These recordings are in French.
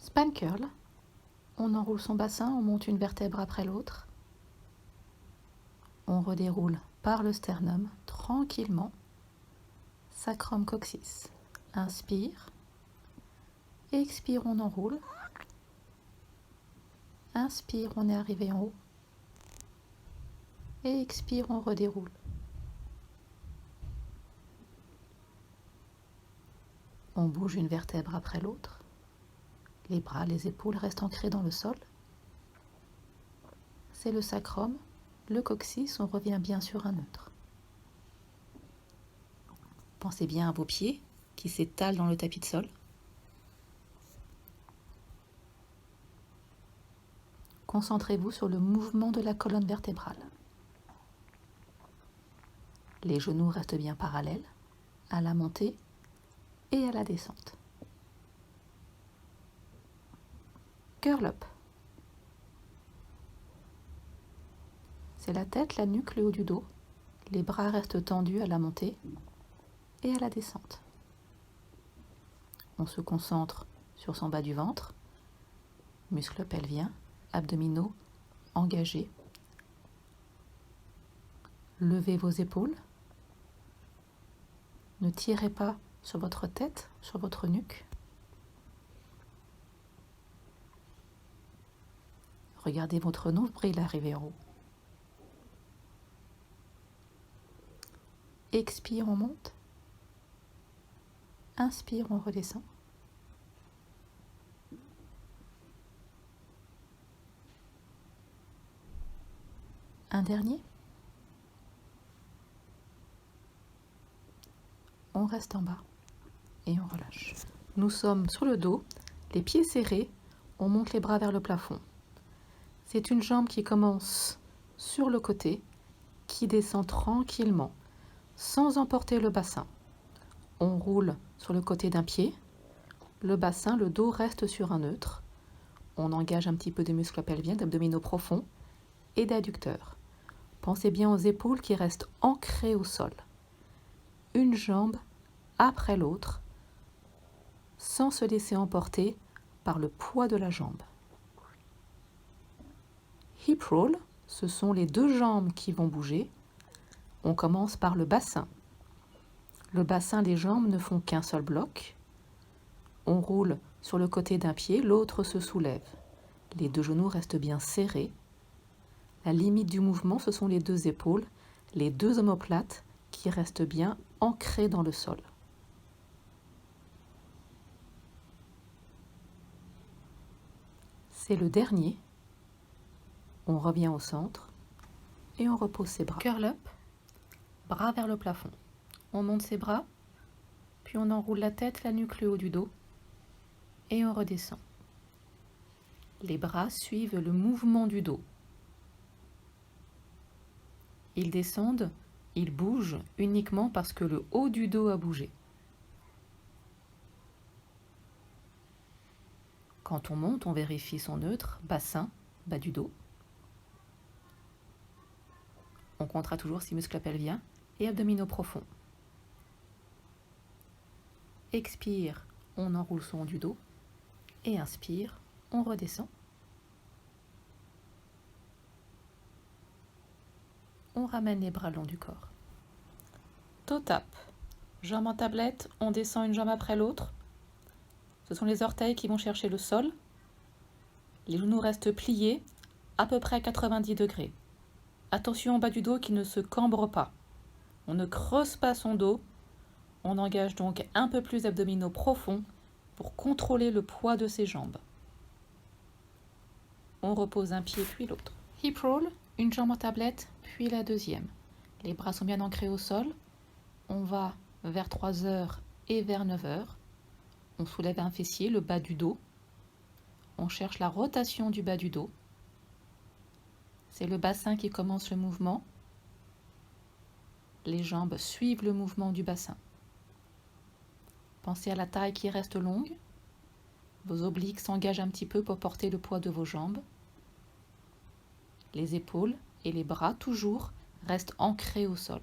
Spine curl. On enroule son bassin, on monte une vertèbre après l'autre. On redéroule par le sternum tranquillement. Sacrum coccyx. Inspire. Expire, on enroule. Inspire, on est arrivé en haut. Et expire, on redéroule. On bouge une vertèbre après l'autre. Les bras, les épaules restent ancrés dans le sol. C'est le sacrum, le coccyx, on revient bien sur un neutre. Pensez bien à vos pieds qui s'étalent dans le tapis de sol. Concentrez-vous sur le mouvement de la colonne vertébrale. Les genoux restent bien parallèles à la montée et à la descente. Curl up. C'est la tête, la nuque, le haut du dos. Les bras restent tendus à la montée et à la descente. On se concentre sur son bas du ventre, muscles pelviens, abdominaux engagés. Levez vos épaules. Ne tirez pas sur votre tête, sur votre nuque. Regardez votre nombril arriver en haut. Expire, on monte. Inspire, on redescend. Un dernier. On reste en bas et on relâche. Nous sommes sur le dos, les pieds serrés, on monte les bras vers le plafond. C'est une jambe qui commence sur le côté, qui descend tranquillement, sans emporter le bassin. On roule sur le côté d'un pied, le bassin, le dos reste sur un neutre. On engage un petit peu de muscles pelviens, d'abdominaux profonds et d'adducteurs. Pensez bien aux épaules qui restent ancrées au sol. Une jambe après l'autre, sans se laisser emporter par le poids de la jambe. Hip roll, ce sont les deux jambes qui vont bouger. On commence par le bassin. Le bassin, les jambes ne font qu'un seul bloc. On roule sur le côté d'un pied, l'autre se soulève. Les deux genoux restent bien serrés. La limite du mouvement, ce sont les deux épaules, les deux omoplates qui restent bien ancrées dans le sol. C'est le dernier. On revient au centre et on repose ses bras. Curl up, bras vers le plafond. On monte ses bras, puis on enroule la tête, la nuque, le haut du dos et on redescend. Les bras suivent le mouvement du dos. Ils descendent, ils bougent uniquement parce que le haut du dos a bougé. Quand on monte, on vérifie son neutre, bassin, bas du dos. On comptera toujours ses muscles pelviens et abdominaux profonds. Expire, on enroule son haut du dos. Et inspire, on redescend. On ramène les bras le long du corps. Toe tap. Jambe en tablette, on descend une jambe après l'autre. Ce sont les orteils qui vont chercher le sol. Les genoux restent pliés, à peu près à 90 degrés. Attention au bas du dos qui ne se cambre pas. On ne creuse pas son dos. On engage donc un peu plus d'abdominaux profonds pour contrôler le poids de ses jambes. On repose un pied puis l'autre. Hip roll, une jambe en tablette, puis la deuxième. Les bras sont bien ancrés au sol. On va vers 3 heures et vers 9 heures. On soulève un fessier, le bas du dos. On cherche la rotation du bas du dos. C'est le bassin qui commence le mouvement. Les jambes suivent le mouvement du bassin. Pensez à la taille qui reste longue. Vos obliques s'engagent un petit peu pour porter le poids de vos jambes. Les épaules et les bras, toujours, restent ancrés au sol.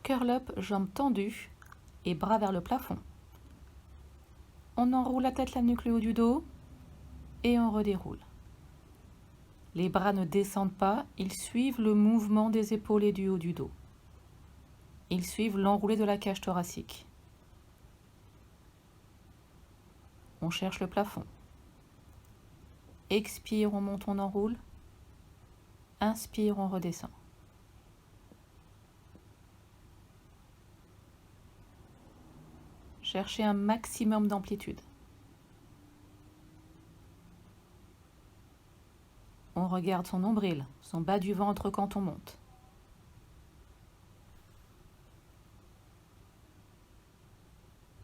Curl up, jambes tendues et bras vers le plafond. On enroule la tête, la nuque, le haut du dos et on redéroule. Les bras ne descendent pas, ils suivent le mouvement des épaules et du haut du dos. Ils suivent l'enroulé de la cage thoracique. On cherche le plafond. Expire, on monte, on enroule. Inspire, on redescend. Cherchez un maximum d'amplitude. On regarde son nombril, son bas du ventre quand on monte.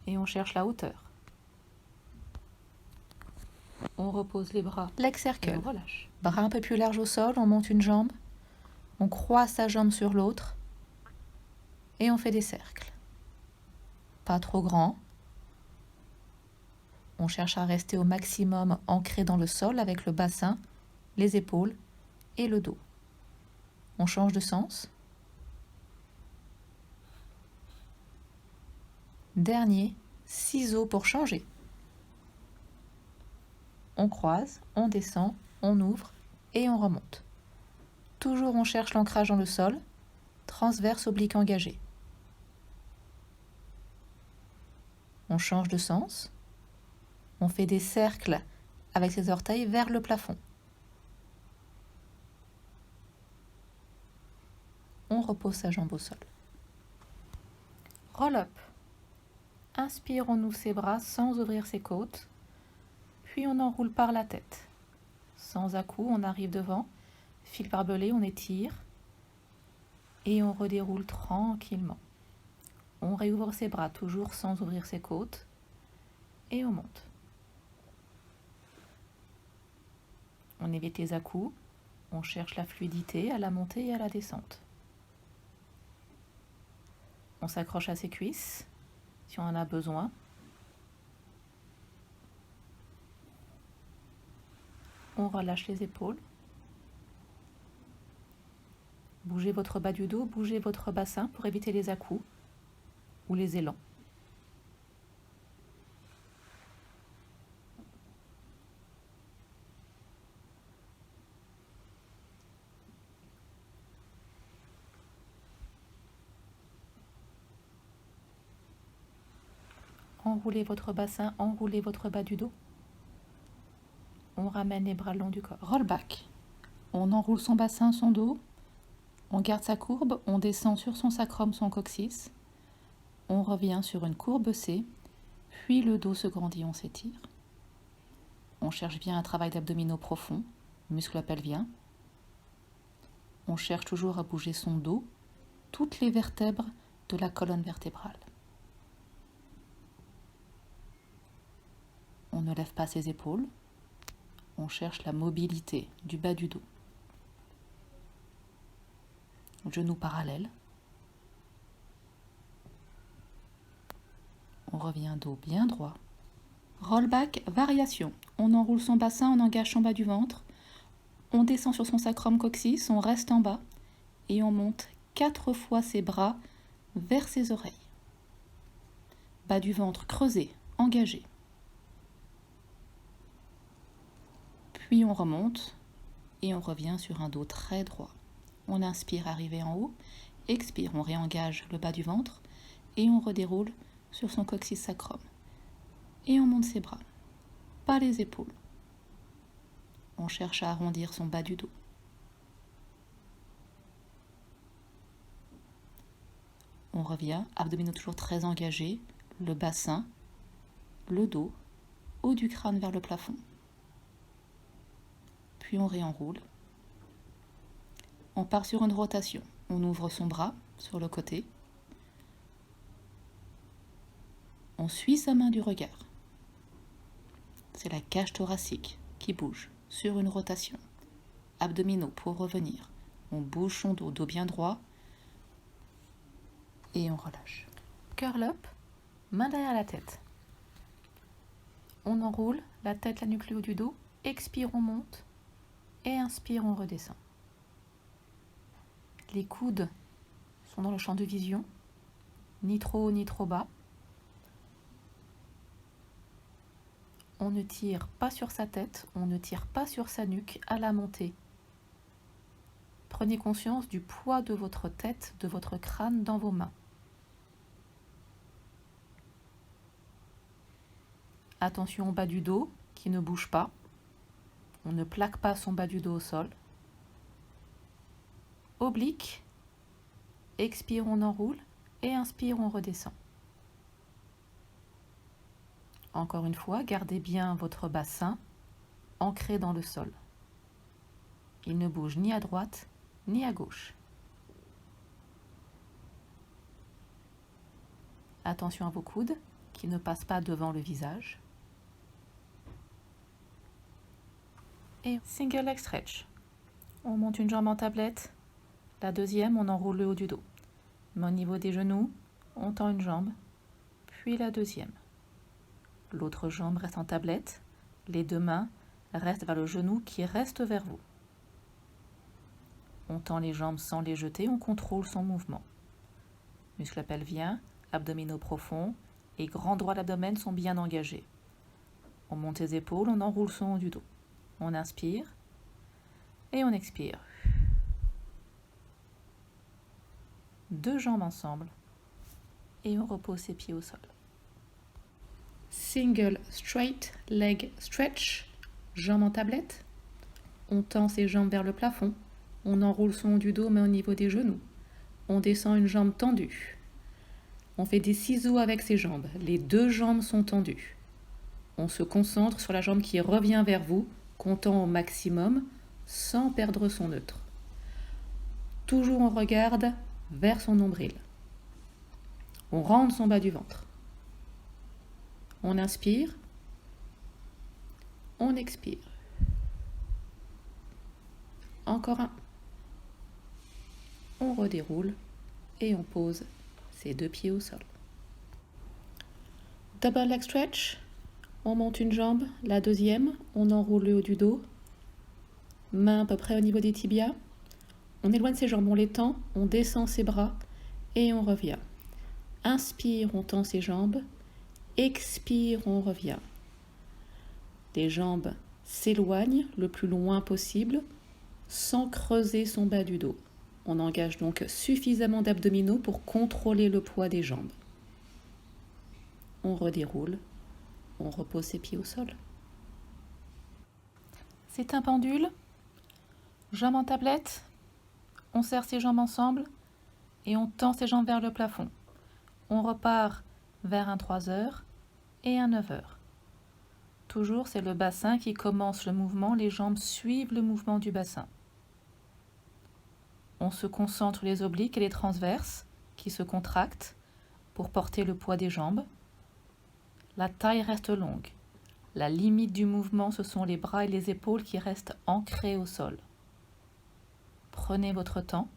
Et on cherche la hauteur. On repose les bras. Leg circle. Et on relâche. Bras un peu plus large au sol, on monte une jambe. On croise sa jambe sur l'autre. Et on fait des cercles. Pas trop grand. On cherche à rester au maximum ancré dans le sol avec le bassin, les épaules et le dos. On change de sens. Dernier, ciseaux pour changer. On croise, on descend, on ouvre et on remonte. Toujours on cherche l'ancrage dans le sol, transverse oblique engagé. On change de sens. On fait des cercles avec ses orteils vers le plafond. On repose sa jambe au sol. Roll-up. Inspire, on ouvre ses bras sans ouvrir ses côtes. Puis on enroule par la tête. Sans à-coups, on arrive devant. Fil barbelé, on étire. Et on redéroule tranquillement. On réouvre ses bras, toujours sans ouvrir ses côtes. Et on monte. On évite les à-coups. On cherche la fluidité à la montée et à la descente. On s'accroche à ses cuisses, si on en a besoin. On relâche les épaules. Bougez votre bas du dos, bougez votre bassin pour éviter les à-coups ou les élans. Enroulez votre bassin, enroulez votre bas du dos. On ramène les bras le long du corps. Roll back. On enroule son bassin, son dos. On garde sa courbe, on descend sur son sacrum, son coccyx. On revient sur une courbe C, puis le dos se grandit, on s'étire. On cherche bien un travail d'abdominaux profond, muscle pelvien. On cherche toujours à bouger son dos, toutes les vertèbres de la colonne vertébrale. On ne lève pas ses épaules. On cherche la mobilité du bas du dos. Genoux parallèles. On revient dos bien droit. Rollback, variation. On enroule son bassin, on engage son bas du ventre. On descend sur son sacrum coccyx, on reste en bas. Et on monte 4 fois ses bras vers ses oreilles. Bas du ventre creusé, engagé. Puis on remonte et on revient sur un dos très droit. On inspire, arrivé en haut. Expire, on réengage le bas du ventre et on redéroule sur son coccyx sacrum. Et on monte ses bras, pas les épaules. On cherche à arrondir son bas du dos. On revient, abdominaux toujours très engagés, le bassin, le dos, haut du crâne vers le plafond. Puis on réenroule. On part sur une rotation. On ouvre son bras sur le côté. On suit sa main du regard. C'est la cage thoracique qui bouge sur une rotation. Abdominaux pour revenir. On bouge son dos, dos bien droit. Et on relâche. Curl up, main derrière la tête. On enroule la tête, la nuque, le haut du dos. Expire, on monte. Et inspire, on redescend. Les coudes sont dans le champ de vision, ni trop haut ni trop bas. On ne tire pas sur sa tête, on ne tire pas sur sa nuque à la montée. Prenez conscience du poids de votre tête, de votre crâne dans vos mains. Attention au bas du dos qui ne bouge pas. On ne plaque pas son bas du dos au sol. Oblique. Expire, on enroule. Et inspire, on redescend. Encore une fois, gardez bien votre bassin ancré dans le sol. Il ne bouge ni à droite ni à gauche. Attention à vos coudes qui ne passent pas devant le visage. Et single leg stretch. On monte une jambe en tablette. La deuxième, on enroule le haut du dos. Mais au niveau des genoux, on tend une jambe, puis la deuxième. L'autre jambe reste en tablette. Les deux mains restent vers le genou qui reste vers vous. On tend les jambes sans les jeter, on contrôle son mouvement. Muscles pelviens, abdominaux profonds et grand droit de l'abdomen sont bien engagés. On monte les épaules, on enroule son haut du dos. On inspire et on expire. Deux jambes ensemble et on repose ses pieds au sol. Single straight leg stretch, jambes en tablette. On tend ses jambes vers le plafond. On enroule son haut du dos mais au niveau des genoux. On descend une jambe tendue. On fait des ciseaux avec ses jambes. Les deux jambes sont tendues. On se concentre sur la jambe qui revient vers vous, comptant au maximum sans perdre son neutre. Toujours on regarde vers son nombril. On rentre son bas du ventre. On inspire. On expire. Encore un. On redéroule et on pose ses deux pieds au sol. Double leg stretch. On monte une jambe, la deuxième, on enroule le haut du dos. Main à peu près au niveau des tibias. On éloigne ses jambes, on les tend, on descend ses bras et on revient. Inspire, on tend ses jambes. Expire, on revient. Les jambes s'éloignent le plus loin possible sans creuser son bas du dos. On engage donc suffisamment d'abdominaux pour contrôler le poids des jambes. On redéroule, on repose ses pieds au sol. C'est un pendule, jambes en tablette, on serre ses jambes ensemble et on tend ses jambes vers le plafond. On repart vers un 3 heures et un 9 heures. Toujours, c'est le bassin qui commence le mouvement, les jambes suivent le mouvement du bassin. On se concentre les obliques et les transverses qui se contractent pour porter le poids des jambes. La taille reste longue. La limite du mouvement, ce sont les bras et les épaules qui restent ancrés au sol. Prenez votre temps.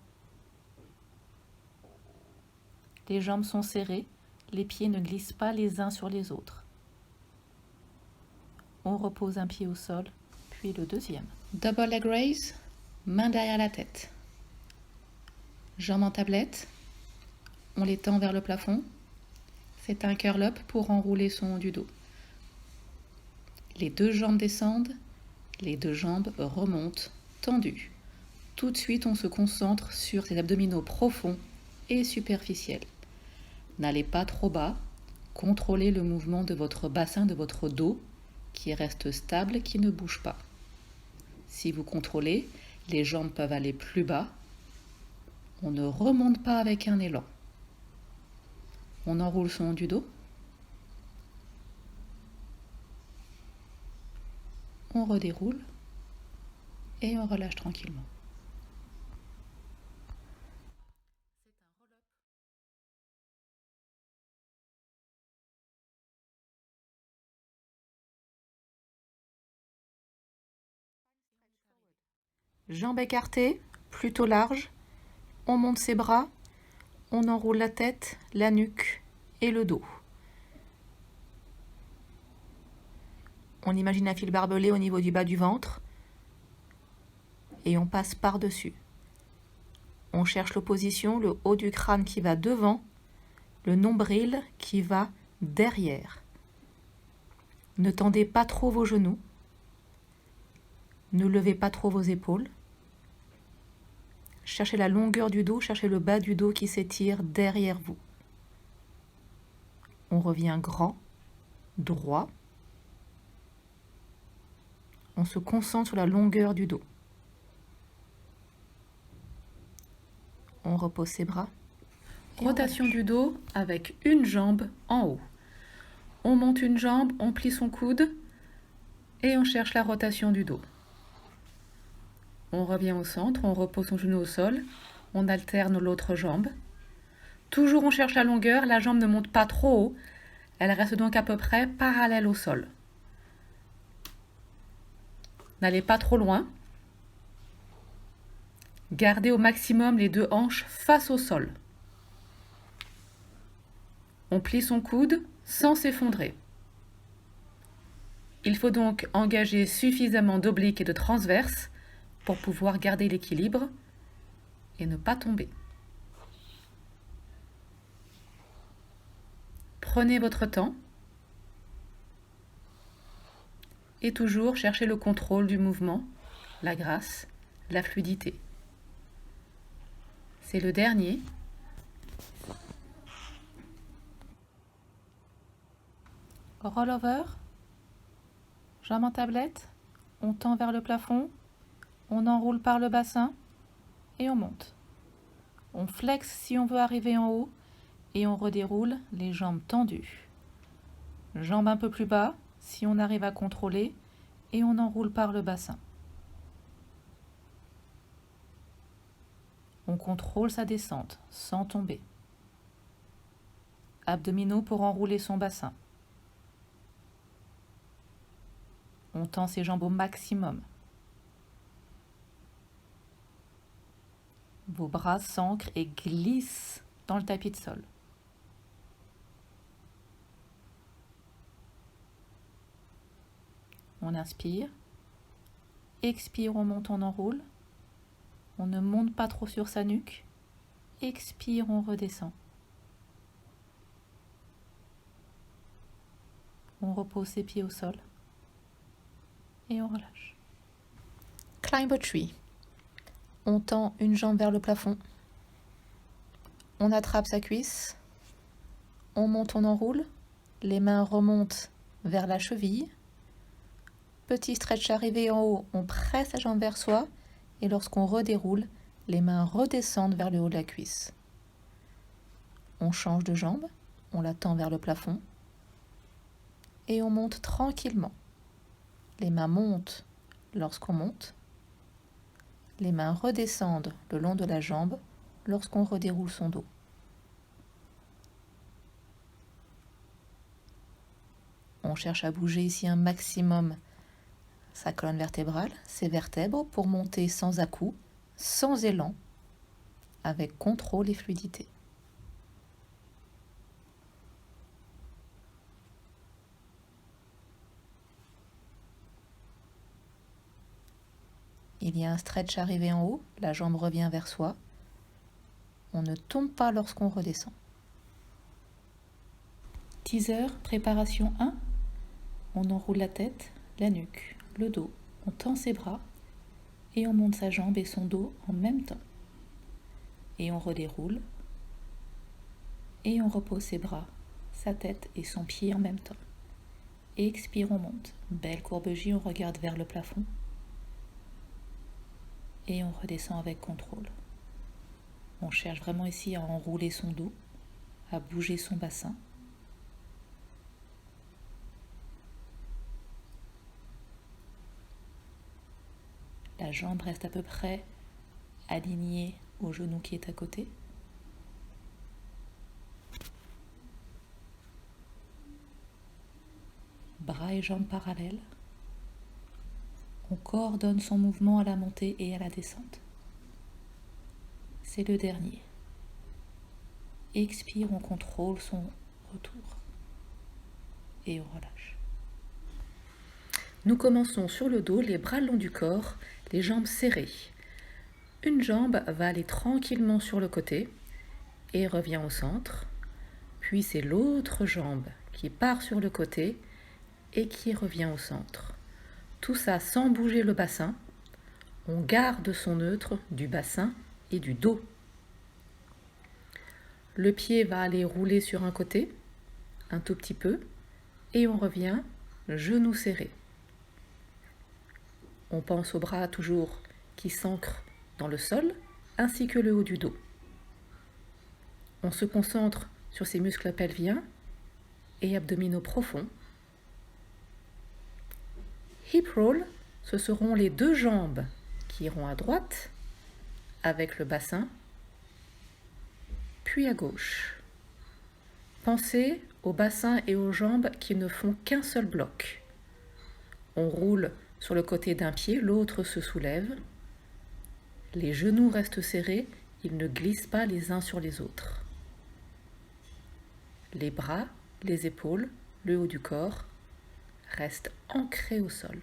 Les jambes sont serrées, les pieds ne glissent pas les uns sur les autres. On repose un pied au sol, puis le deuxième. Double leg raise, main derrière la tête. Jambes en tablette, on les tend vers le plafond. C'est un curl-up pour enrouler son haut du dos. Les deux jambes descendent, les deux jambes remontent, tendues. Tout de suite, on se concentre sur ces abdominaux profonds et superficiels. N'allez pas trop bas, contrôlez le mouvement de votre bassin, de votre dos, qui reste stable, qui ne bouge pas. Si vous contrôlez, les jambes peuvent aller plus bas. On ne remonte pas avec un élan. On enroule son haut du dos. On redéroule et on relâche tranquillement. Jambes écartées, plutôt larges. On monte ses bras. On enroule la tête, la nuque et le dos. On imagine un fil barbelé au niveau du bas du ventre et on passe par-dessus. On cherche l'opposition, le haut du crâne qui va devant, le nombril qui va derrière. Ne tendez pas trop vos genoux. Ne levez pas trop vos épaules. Cherchez la longueur du dos, cherchez le bas du dos qui s'étire derrière vous. On revient grand, droit. On se concentre sur la longueur du dos. On repose ses bras. Rotation du dos avec une jambe en haut. On monte une jambe, on plie son coude et on cherche la rotation du dos. On revient au centre, on repose son genou au sol, on alterne l'autre jambe. Toujours on cherche la longueur, la jambe ne monte pas trop haut, elle reste donc à peu près parallèle au sol. N'allez pas trop loin. Gardez au maximum les deux hanches face au sol. On plie son coude sans s'effondrer. Il faut donc engager suffisamment d'obliques et de transverses pour pouvoir garder l'équilibre et ne pas tomber. Prenez votre temps et toujours cherchez le contrôle du mouvement, la grâce, la fluidité. C'est le dernier. Rollover, jambe en tablette, on tend vers le plafond, on enroule par le bassin et on monte. On flexe si on veut arriver en haut et on redéroule les jambes tendues. Jambes un peu plus bas si on arrive à contrôler et on enroule par le bassin. On contrôle sa descente sans tomber. Abdominaux pour enrouler son bassin. On tend ses jambes au maximum. Vos bras s'ancrent et glissent dans le tapis de sol. On inspire. Expire, on monte, on enroule. On ne monte pas trop sur sa nuque. Expire, on redescend. On repose ses pieds au sol. Et on relâche. Climb a tree. On tend une jambe vers le plafond. On attrape sa cuisse. On monte, on enroule. Les mains remontent vers la cheville. Petit stretch arrivé en haut, on presse la jambe vers soi. Et lorsqu'on redéroule, les mains redescendent vers le haut de la cuisse. On change de jambe. On la tend vers le plafond. Et on monte tranquillement. Les mains montent lorsqu'on monte. Les mains redescendent le long de la jambe lorsqu'on redéroule son dos. On cherche à bouger ici un maximum sa colonne vertébrale, ses vertèbres, pour monter sans à-coups, sans élan, avec contrôle et fluidité. Il y a un stretch arrivé en haut, la jambe revient vers soi. On ne tombe pas lorsqu'on redescend. Teaser, préparation 1. On enroule la tête, la nuque, le dos. On tend ses bras et on monte sa jambe et son dos en même temps. Et on redéroule. Et on repose ses bras, sa tête et son pied en même temps. Et expire, on monte. Belle courbe J, on regarde vers le plafond. Et on redescend avec contrôle. On cherche vraiment ici à enrouler son dos, à bouger son bassin. La jambe reste à peu près alignée au genou qui est à côté. Bras et jambes parallèles. On coordonne son mouvement à la montée et à la descente. C'est le dernier. Expire, on contrôle son retour. Et on relâche. Nous commençons sur le dos, les bras le long du corps, les jambes serrées. Une jambe va aller tranquillement sur le côté et revient au centre. Puis c'est l'autre jambe qui part sur le côté et qui revient au centre. Tout ça sans bouger le bassin. On garde son neutre du bassin et du dos. Le pied va aller rouler sur un côté, un tout petit peu, et on revient, genou serré. On pense au bras toujours qui s'ancre dans le sol, ainsi que le haut du dos. On se concentre sur ses muscles pelviens et abdominaux profonds. Hip roll, ce seront les deux jambes qui iront à droite avec le bassin, puis à gauche. Pensez au bassin et aux jambes qui ne font qu'un seul bloc. On roule sur le côté d'un pied, l'autre se soulève. Les genoux restent serrés, ils ne glissent pas les uns sur les autres. Les bras, les épaules, le haut du corps restent ancrés au sol.